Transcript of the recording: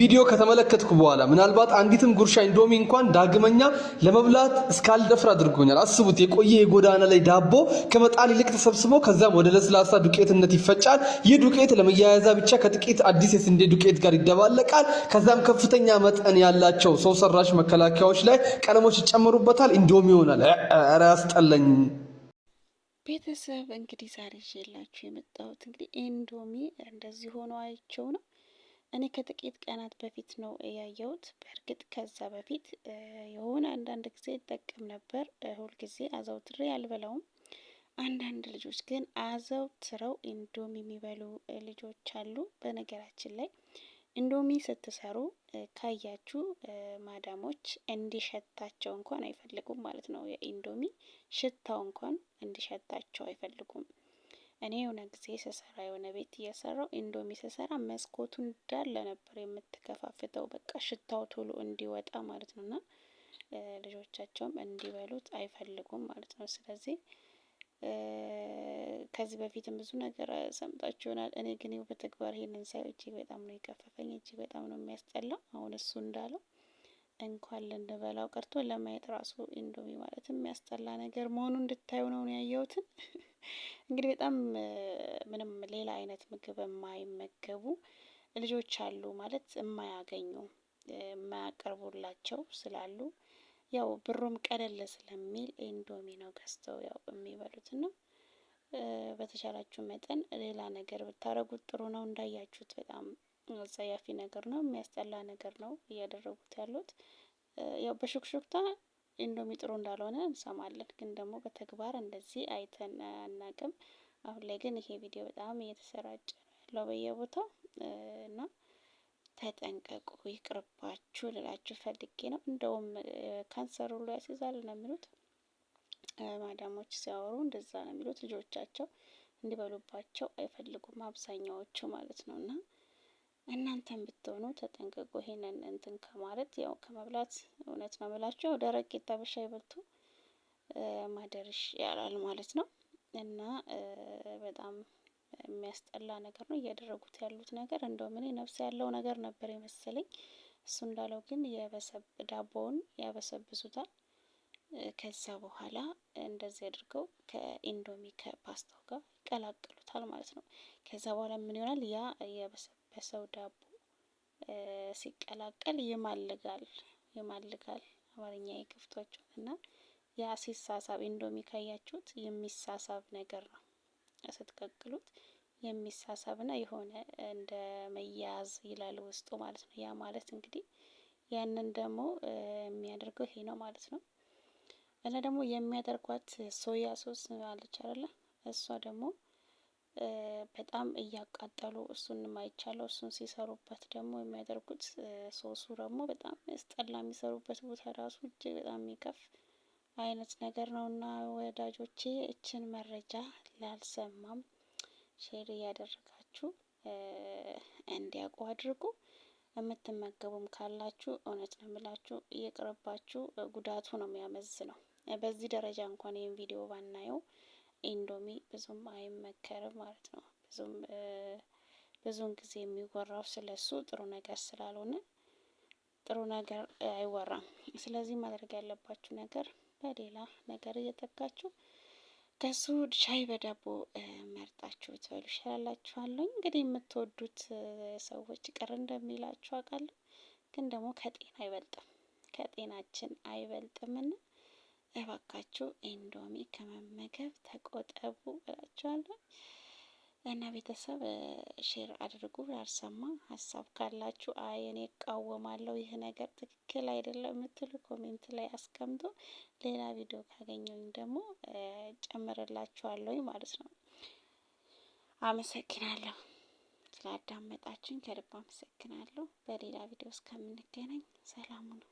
ቪዲዮ ከተመለከትኩ በኋላ ምናልባት አንዲትም ጉርሻ ኢንዶሚ እንኳን ዳግመኛ ለመብላት እስካልደፍር አድርጎኛል። አስቡት፣ የቆየ የጎዳና ላይ ዳቦ ከመጣል ይልቅ ተሰብስቦ ከዛም ወደ ለስላሳ ዱቄትነት ይፈጫል። ይህ ዱቄት ለመያያዛ ብቻ ከጥቂት አዲስ የስንዴ ዱቄት ጋር ይደባለቃል። ከዛም ከፍተኛ መጠን ያላቸው ሰው ሰራሽ መከላከያዎች ላይ ቀለሞች ይጨምሩበታል። ኢንዶሚ ይሆናል። ኧረ ያስጠላኝ። ቤተሰብ እንግዲህ ዛሬ ይዤላችሁ የመጣሁት እንግዲህ ኢንዶሚ እንደዚህ ሆኖ አይቼው ነው። እኔ ከጥቂት ቀናት በፊት ነው ያየሁት። በእርግጥ ከዛ በፊት የሆነ አንዳንድ ጊዜ ይጠቀም ነበር። ሁልጊዜ አዘውትሬ አልበላውም። አንዳንድ ልጆች ግን አዘውትረው ኢንዶሚ የሚበሉ ልጆች አሉ። በነገራችን ላይ ኢንዶሚ ስትሰሩ ካያችሁ ማዳሞች እንዲሸታቸው እንኳን አይፈልጉም ማለት ነው። የኢንዶሚ ሽታው እንኳን እንዲሸታቸው አይፈልጉም። እኔ የሆነ ጊዜ ስሰራ የሆነ ቤት እየሰራው ኢንዶሚ ስሰራ መስኮቱ እንዳለ ነበር የምትከፋፍተው፣ በቃ ሽታው ቶሎ እንዲወጣ ማለት ነው። እና ልጆቻቸውም እንዲበሉት አይፈልጉም ማለት ነው። ስለዚህ ከዚህ በፊትም ብዙ ነገር ሰምታችሁ ይሆናል። እኔ ግን በተግባር ይሄንን ሳይ እጅግ በጣም ነው የከፈፈኝ፣ እጅግ በጣም ነው የሚያስጠላው። አሁን እሱ እንዳለው እንኳን ልንበላው ቀርቶ ለማየት ራሱ ኢንዶሚ ማለት የሚያስጠላ ነገር መሆኑ እንድታዩ ነው ያየሁትን። እንግዲህ በጣም ምንም ሌላ አይነት ምግብ የማይመገቡ ልጆች አሉ ማለት የማያገኙ የማያቀርቡላቸው ስላሉ ያው ብሩም ቀለል ስለሚል ኢንዶሚ ነው ገዝተው ያው የሚበሉት ነው። በተቻላችሁ መጠን ሌላ ነገር ብታረጉት ጥሩ ነው። እንዳያችሁት በጣም አጸያፊ ነገር ነው፣ የሚያስጠላ ነገር ነው እያደረጉት ያሉት። ያው በሹክሹክታ ኢንዶሚ ጥሩ እንዳልሆነ እንሰማለን፣ ግን ደግሞ በተግባር እንደዚህ አይተን አናቅም። አሁን ላይ ግን ይሄ ቪዲዮ በጣም እየተሰራጨ ነው ያለው በየቦታው እና ተጠንቀቁ፣ ይቅርባችሁ ልላችሁ ፈልጌ ነው። እንደውም ካንሰር ሁሉ ያስይዛል ነው የሚሉት ማዳሞች ሲያወሩ፣ እንደዛ ነው የሚሉት። ልጆቻቸው እንዲበሉባቸው አይፈልጉም አብዛኛዎቹ ማለት ነው። እና እናንተም ብትሆኑ ተጠንቀቁ፣ ይሄንን እንትን ከማለት ያው ከመብላት እውነት ነው የምላችሁ። ያው ደረቅ ቂጣ በሻይ በልቶ ማደርሽ ያላል ማለት ነው። እና በጣም የሚያስጠላ ነገር ነው እያደረጉት ያሉት ነገር። እንደውም እኔ ነፍስ ያለው ነገር ነበር የመሰለኝ። እሱ እንዳለው ግን ዳቦውን ያበሰብሱታል። ከዛ በኋላ እንደዚህ አድርገው ከኢንዶሚ ከፓስታው ጋር ይቀላቅሉታል ማለት ነው። ከዛ በኋላ ምን ይሆናል? ያ የበሰበሰው ዳቦ ሲቀላቀል ይማልጋል። አማርኛ የክፍቶቹ እና ያ ሲሳሳብ ኢንዶሚ ካያችሁት የሚሳሳብ ነገር ነው። ስትቀቅሉት የሚሳሳብና የሆነ እንደ መያዝ ይላል ውስጡ ማለት ነው። ያ ማለት እንግዲህ ያንን ደግሞ የሚያደርገው ይሄ ነው ማለት ነው። እና ደግሞ የሚያደርጓት ሶያ ሶስ አለች አይደለ? እሷ ደግሞ በጣም እያቃጠሉ እሱን ማይቻለው እሱን ሲሰሩበት ደግሞ የሚያደርጉት ሶሱ ደግሞ በጣም ያስጠላ። የሚሰሩበት ቦታ ራሱ እጅግ በጣም የሚከፍ አይነት ነገር ነው። እና ወዳጆቼ እችን መረጃ ላልሰማም ሼር እያደረጋችሁ እንዲያውቁ አድርጉ። የምትመገቡም ካላችሁ እውነት ነው የምላችሁ እየቀረባችሁ፣ ጉዳቱ ነው የሚያመዝነው። በዚህ ደረጃ እንኳን ይህን ቪዲዮ ባናየው ኢንዶሚ ብዙም አይመከርም ማለት ነው። ብዙውን ጊዜ የሚወራው ስለሱ ጥሩ ነገር ስላልሆነ ጥሩ ነገር አይወራም። ስለዚህ ማድረግ ያለባችሁ ነገር በሌላ ነገር እየተካችሁ ከሱ ሻይ በዳቦ መርጣችሁ ትበሉ ይሻላችኋለሁ። እንግዲህ የምትወዱት ሰዎች ቅር እንደሚላችሁ አውቃለሁ፣ ግን ደግሞ ከጤና አይበልጥም፣ ከጤናችን አይበልጥምና እባካችሁ ኢንዶሚ ከመመገብ ተቆጠቡ እላችኋለሁ። እና ቤተሰብ ሼር አድርጉ። ያልሰማ ሀሳብ ካላችሁ እኔ እቃወማለሁ፣ ይህ ነገር ትክክል አይደለም የምትሉ ኮሜንት ላይ አስቀምጡ። ሌላ ቪዲዮ ካገኘሁኝ ደግሞ ጨምርላችኋለሁ ማለት ነው። አመሰግናለሁ ስላዳመጣችሁኝ፣ ከልብ አመሰግናለሁ። በሌላ ቪዲዮ እስከምንገናኝ ሰላሙ ነው።